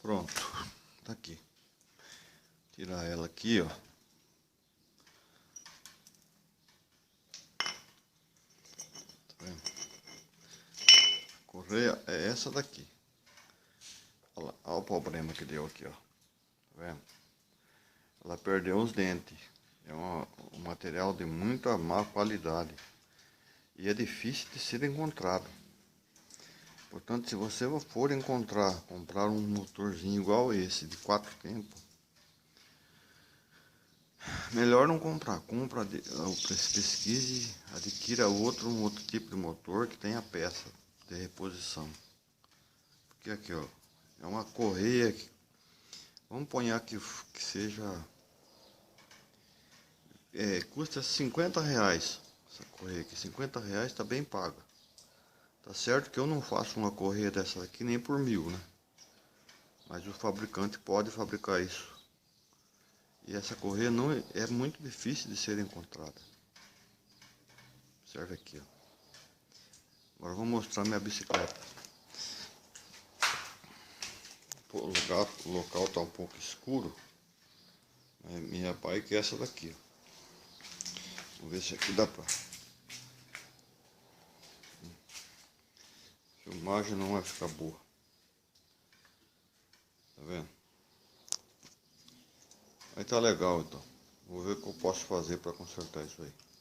Pronto, tá aqui. Tirar ela aqui, ó. Tá vendo? A correia é essa daqui. Olha o problema que deu aqui, ó. Tá vendo? Ela perdeu os dentes. É um material de muita má qualidade. E é difícil de ser encontrado. Portanto, se você for comprar um motorzinho igual esse, de 4 tempos, melhor não comprar. Pesquise, adquira um outro tipo de motor que tenha peça de reposição. Porque aqui, ó, é uma correia que, vamos pôr aqui que seja, custa R$50 essa correia aqui. R$50 tá bem paga. Tá certo que eu não faço uma correia dessa aqui nem por 1.000, né? Mas o fabricante pode fabricar isso. E essa correia não é muito difícil de ser encontrada. Serve aqui, ó. Agora eu vou mostrar minha bicicleta. O local tá um pouco escuro. Minha bike é essa daqui, ó. Vamos ver se aqui dá pra... A filmagem não vai ficar boa. Tá vendo? Aí tá legal, então. Vou ver o que eu posso fazer para consertar isso aí.